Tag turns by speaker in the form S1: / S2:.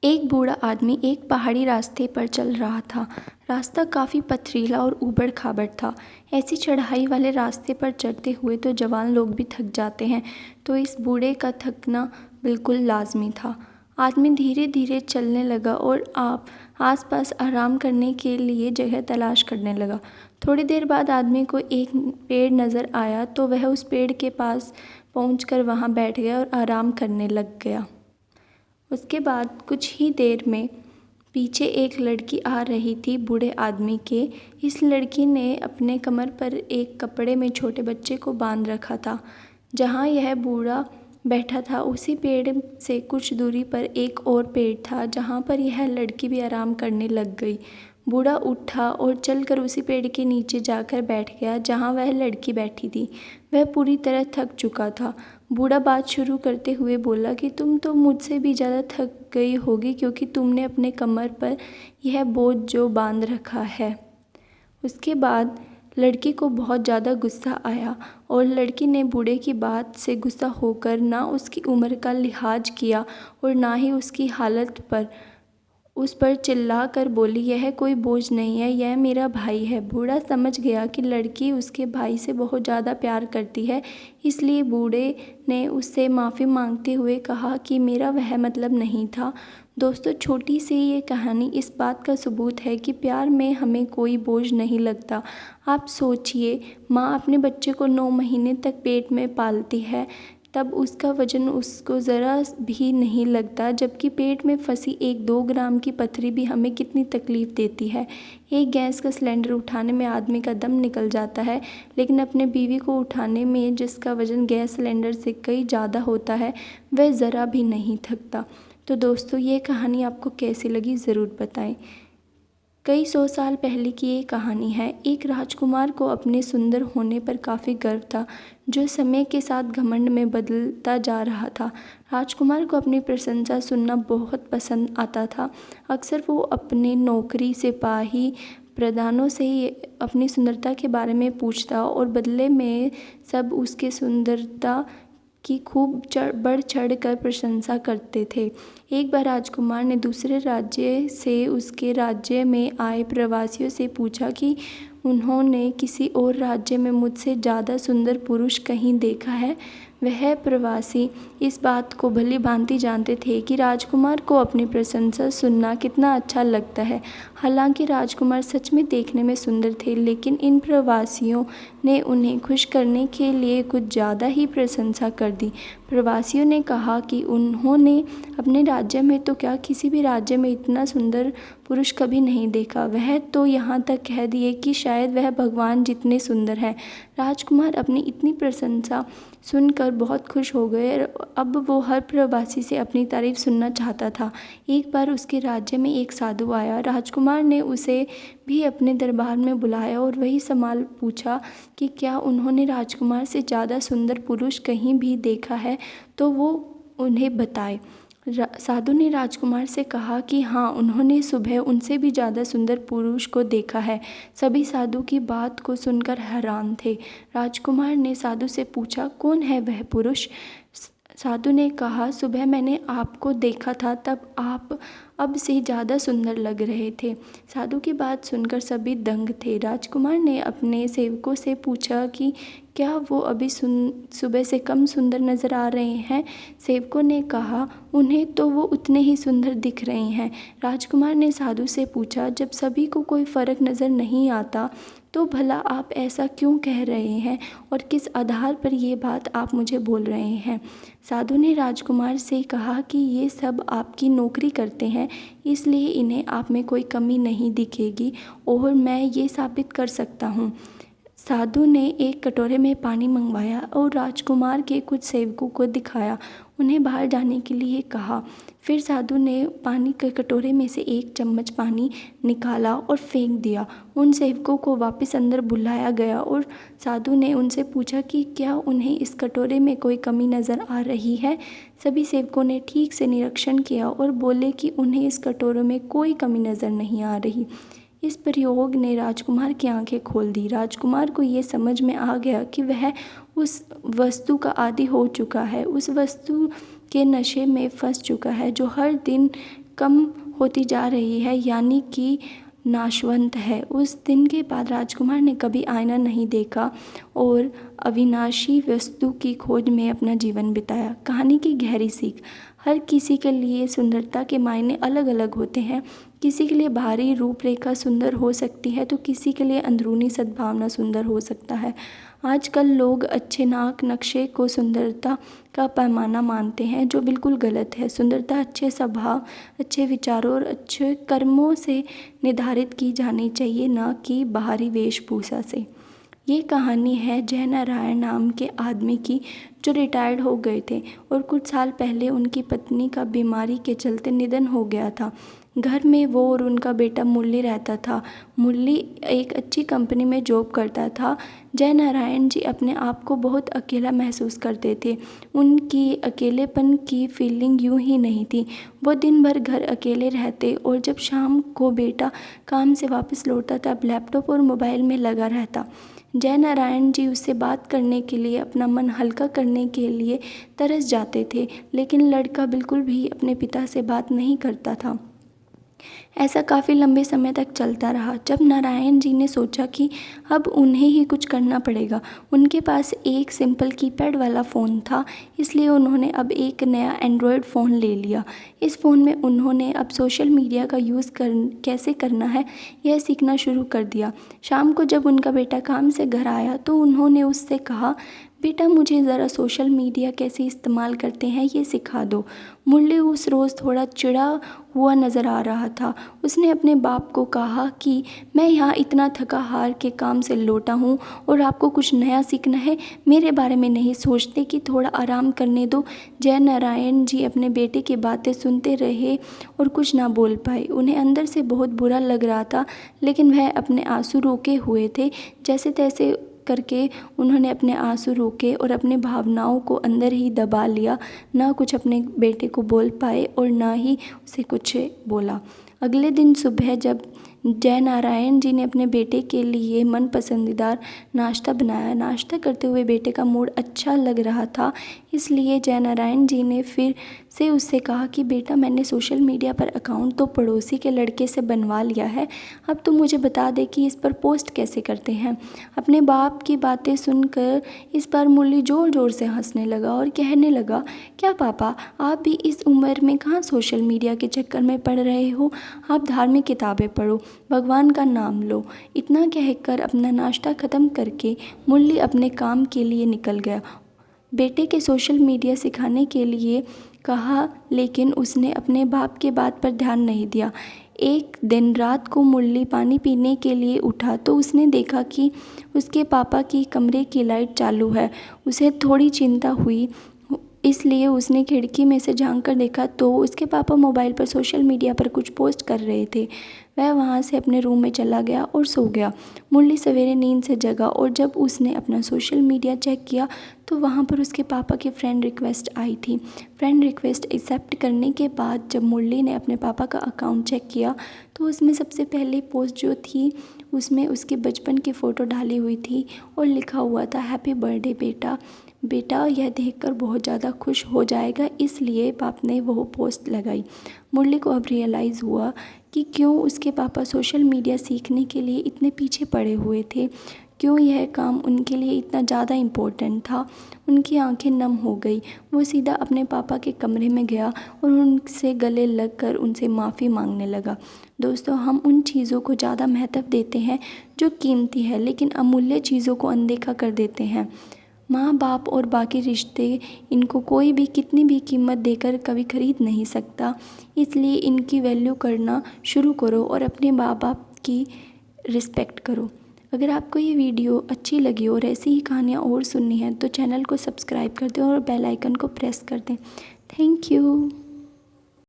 S1: एक बूढ़ा आदमी एक पहाड़ी रास्ते पर चल रहा था। रास्ता काफ़ी पथरीला और ऊबड़-खाबड़ था। ऐसी चढ़ाई वाले रास्ते पर चढ़ते हुए तो जवान लोग भी थक जाते हैं, तो इस बूढ़े का थकना बिल्कुल लाज़मी था। आदमी धीरे-धीरे चलने लगा और आस-पास आराम करने के लिए जगह तलाश करने लगा। थोड़ी देर बाद आदमी को एक पेड़ नज़र आया, तो वह उस पेड़ के पास पहुंचकर वहां बैठ गया और आराम करने लग गया। उसके बाद कुछ ही देर में पीछे एक लड़की आ रही थी बूढ़े आदमी के। इस लड़की ने अपने कमर पर एक कपड़े में छोटे बच्चे को बांध रखा था। जहाँ यह बूढ़ा बैठा था उसी पेड़ से कुछ दूरी पर एक और पेड़ था, जहाँ पर यह लड़की भी आराम करने लग गई। बूढ़ा उठा और चलकर उसी पेड़ के नीचे जाकर बैठ गया जहाँ वह लड़की बैठी थी। वह पूरी तरह थक चुका था। बूढ़ा बात शुरू करते हुए बोला कि तुम तो मुझसे भी ज़्यादा थक गई होगी, क्योंकि तुमने अपने कमर पर यह बोझ जो बांध रखा है। उसके बाद लड़की को बहुत ज़्यादा गुस्सा आया और लड़की ने बूढ़े की बात से गुस्सा होकर ना उसकी उम्र का लिहाज किया और ना ही उसकी हालत पर उस पर चिल्लाकर बोली, यह कोई बोझ नहीं है, यह मेरा भाई है। बूढ़ा समझ गया कि लड़की उसके भाई से बहुत ज़्यादा प्यार करती है, इसलिए बूढ़े ने उससे माफ़ी मांगते हुए कहा कि मेरा वह मतलब नहीं था। दोस्तों, छोटी सी ये कहानी इस बात का सबूत है कि प्यार में हमें कोई बोझ नहीं लगता। आप सोचिए, माँ अपने बच्चे को 9 महीने तक पेट में पालती है, तब उसका वज़न उसको ज़रा भी नहीं लगता, जबकि पेट में फंसी 1-2 ग्राम की पत्थरी भी हमें कितनी तकलीफ़ देती है। एक गैस का सिलेंडर उठाने में आदमी का दम निकल जाता है, लेकिन अपने बीवी को उठाने में, जिसका वज़न गैस सिलेंडर से कई ज़्यादा होता है, वह ज़रा भी नहीं थकता। तो दोस्तों, ये कहानी आपको कैसी लगी ज़रूर बताएं। कई 100 साल पहले की ये कहानी है। एक राजकुमार को अपने सुंदर होने पर काफ़ी गर्व था, जो समय के साथ घमंड में बदलता जा रहा था। राजकुमार को अपनी प्रशंसा सुनना बहुत पसंद आता था। अक्सर वो अपने नौकरी, सिपाही, प्रधानों से अपनी सुंदरता के बारे में पूछता और बदले में सब उसके सुंदरता की खूब बढ़ चढ़ कर प्रशंसा करते थे। एक बार राजकुमार ने दूसरे राज्य से उसके राज्य में आए प्रवासियों से पूछा कि उन्होंने किसी और राज्य में मुझसे ज़्यादा सुंदर पुरुष कहीं देखा है। वह प्रवासी इस बात को भली भांति जानते थे कि राजकुमार को अपनी प्रशंसा सुनना कितना अच्छा लगता है। हालांकि राजकुमार सच में देखने में सुंदर थे, लेकिन इन प्रवासियों ने उन्हें खुश करने के लिए कुछ ज़्यादा ही प्रशंसा कर दी। प्रवासियों ने कहा कि उन्होंने अपने राज्य में तो क्या, किसी भी राज्य में इतना सुंदर पुरुष कभी नहीं देखा। वह तो यहाँ तक कह दिए कि शायद वह भगवान जितने सुंदर हैं। राजकुमार अपनी इतनी प्रशंसा सुनकर बहुत खुश हो गए। अब वो हर प्रवासी से अपनी तारीफ सुनना चाहता था। एक बार उसके राज्य में एक साधु आया। राजकुमार ने उसे भी अपने दरबार में बुलाया और वही सवाल पूछा कि क्या उन्होंने राजकुमार से ज़्यादा सुंदर पुरुष कहीं भी देखा है, तो वो उन्हें बताए। साधु ने राजकुमार से कहा कि हाँ, उन्होंने सुबह उनसे भी ज़्यादा सुंदर पुरुष को देखा है। सभी साधु की बात को सुनकर हैरान थे। राजकुमार ने साधु से पूछा, कौन है वह पुरुष? साधु ने कहा, सुबह मैंने आपको देखा था, तब आप अब से ज़्यादा सुंदर लग रहे थे। साधु की बात सुनकर सभी दंग थे। राजकुमार ने अपने सेवकों से पूछा कि क्या वो अभी सुबह से कम सुंदर नज़र आ रहे हैं? सेवकों ने कहा, उन्हें तो वो उतने ही सुंदर दिख रहे हैं। राजकुमार ने साधु से पूछा, जब सभी को कोई फ़र्क नज़र नहीं आता, तो भला आप ऐसा क्यों कह रहे हैं और किस आधार पर ये बात आप मुझे बोल रहे हैं? साधु ने राजकुमार से कहा कि ये सब आपकी नौकरी करते हैं, इसलिए इन्हें आप में कोई कमी नहीं दिखेगी और मैं ये साबित कर सकता हूँ। साधु ने एक कटोरे में पानी मंगवाया और राजकुमार के कुछ सेवकों को दिखाया। उन्हें बाहर जाने के लिए कहा। फिर साधु ने पानी के कटोरे में से एक चम्मच पानी निकाला और फेंक दिया। उन सेवकों को वापस अंदर बुलाया गया और साधु ने उनसे पूछा कि क्या उन्हें इस कटोरे में कोई कमी नज़र आ रही है? सभी सेवकों ने ठीक से निरीक्षण किया और बोले कि उन्हें इस कटोरे में कोई कमी नज़र नहीं आ रही। इस प्रयोग ने राजकुमार की आंखें खोल दी। राजकुमार को ये समझ में आ गया कि वह उस वस्तु का आदी हो चुका है, उस वस्तु के नशे में फंस चुका है जो हर दिन कम होती जा रही है, यानी कि नाशवंत है। उस दिन के बाद राजकुमार ने कभी आईना नहीं देखा और अविनाशी वस्तु की खोज में अपना जीवन बिताया। कहानी की गहरी सीख: हर किसी के लिए सुंदरता के मायने अलग अलग होते हैं। किसी के लिए बाहरी रूपरेखा सुंदर हो सकती है तो किसी के लिए अंदरूनी सद्भावना सुंदर हो सकता है। आजकल लोग अच्छे नाक नक्शे को सुंदरता का पैमाना मानते हैं, जो बिल्कुल गलत है। सुंदरता अच्छे स्वभाव, अच्छे विचारों और अच्छे कर्मों से निर्धारित की जानी चाहिए, न कि बाहरी वेशभूषा से। ये कहानी है जयनारायण नाम के आदमी की, जो रिटायर्ड हो गए थे और कुछ साल पहले उनकी पत्नी का बीमारी के चलते निधन हो गया था। घर में वो और उनका बेटा मुरली रहता था। मुरली एक अच्छी कंपनी में जॉब करता था। जयनारायण जी अपने आप को बहुत अकेला महसूस करते थे। उनकी अकेलेपन की फीलिंग यूं ही नहीं थी। वो दिन भर घर अकेले रहते और जब शाम को बेटा काम से वापस लौटता तब लैपटॉप और मोबाइल में लगा रहता। जयनारायण जी उससे बात करने के लिए, अपना मन हल्का करने के लिए तरस जाते थे, लेकिन लड़का बिल्कुल भी अपने पिता से बात नहीं करता था। ऐसा काफ़ी लंबे समय तक चलता रहा। जब नारायण जी ने सोचा कि अब उन्हें ही कुछ करना पड़ेगा। उनके पास एक सिंपल कीपैड वाला फ़ोन था, इसलिए उन्होंने अब एक नया एंड्रॉयड फ़ोन ले लिया। इस फ़ोन में उन्होंने अब सोशल मीडिया का यूज़ कैसे करना है यह सीखना शुरू कर दिया। शाम को जब उनका बेटा काम से घर आया तो उन्होंने उससे कहा, बेटा मुझे ज़रा सोशल मीडिया कैसे इस्तेमाल करते हैं ये सिखा दो। मुरली उस रोज़ थोड़ा चिढ़ा हुआ नज़र आ रहा था। उसने अपने बाप को कहा कि मैं यहाँ इतना थका हार के काम से लौटा हूँ और आपको कुछ नया सीखना है, मेरे बारे में नहीं सोचते कि थोड़ा आराम करने दो। जयनारायण जी अपने बेटे की बातें सुनते रहे और कुछ ना बोल पाए। उन्हें अंदर से बहुत बुरा लग रहा था, लेकिन वह अपने आंसू रोके हुए थे। जैसे तैसे करके उन्होंने अपने आंसू रोके और अपने भावनाओं को अंदर ही दबा लिया। ना कुछ अपने बेटे को बोल पाए और ना ही उसे कुछ बोला। अगले दिन सुबह जब जयनारायण जी ने अपने बेटे के लिए मन पसंदीदार नाश्ता बनाया। नाश्ता करते हुए बेटे का मूड अच्छा लग रहा था, इसलिए जयनारायण जी ने फिर से उससे कहा कि बेटा मैंने सोशल मीडिया पर अकाउंट तो पड़ोसी के लड़के से बनवा लिया है, अब तुम मुझे बता दे कि इस पर पोस्ट कैसे करते हैं। अपने बाप की बातें सुनकर इस बार मुरली ज़ोर ज़ोर से हंसने लगा और कहने लगा, क्या पापा आप भी इस उम्र में कहाँ सोशल मीडिया के चक्कर में पड़ रहे हो, आप धार्मिक किताबें पढ़ो, भगवान का नाम लो। इतना कहकर अपना नाश्ता ख़त्म करके मुरली अपने काम के लिए निकल गया। बेटे के सोशल मीडिया सिखाने के लिए कहा, लेकिन उसने अपने बाप के बात पर ध्यान नहीं दिया। एक दिन रात को मुरली पानी पीने के लिए उठा तो उसने देखा कि उसके पापा की कमरे की लाइट चालू है। उसे थोड़ी चिंता हुई, इसलिए उसने खिड़की में से झांक कर देखा तो उसके पापा मोबाइल पर सोशल मीडिया पर कुछ पोस्ट कर रहे थे। वह वहाँ से अपने रूम में चला गया और सो गया। मुरली सवेरे नींद से जगा और जब उसने अपना सोशल मीडिया चेक किया तो वहाँ पर उसके पापा की फ्रेंड रिक्वेस्ट आई थी। फ्रेंड रिक्वेस्ट एक्सेप्ट करने के बाद जब मुरली ने अपने पापा का अकाउंट चेक किया तो उसमें सबसे पहले पोस्ट जो थी उसमें उसके बचपन की फ़ोटो डाली हुई थी और लिखा हुआ था, हैप्पी बर्थडे बेटा। बेटा यह देखकर बहुत ज़्यादा खुश हो जाएगा, इसलिए बाप ने वो पोस्ट लगाई। मुरली को अब रियलाइज़ हुआ कि क्यों उसके पापा सोशल मीडिया सीखने के लिए इतने पीछे पड़े हुए थे, क्यों यह काम उनके लिए इतना ज़्यादा इम्पोर्टेंट था। उनकी आंखें नम हो गई। वो सीधा अपने पापा के कमरे में गया और उनसे गले लगकर उनसे माफ़ी मांगने लगा। दोस्तों, हम उन चीज़ों को ज़्यादा महत्व देते हैं जो कीमती है, लेकिन अमूल्य चीज़ों को अनदेखा कर देते हैं। माँ बाप और बाकी रिश्ते, इनको कोई भी कितनी भी कीमत देकर कभी खरीद नहीं सकता, इसलिए इनकी वैल्यू करना शुरू करो और अपने माँ बाप की रिस्पेक्ट करो। अगर आपको ये वीडियो अच्छी लगी और ऐसी ही कहानियाँ और सुननी है तो चैनल को सब्सक्राइब कर दें और बेल आइकन को प्रेस कर दें। Thank you.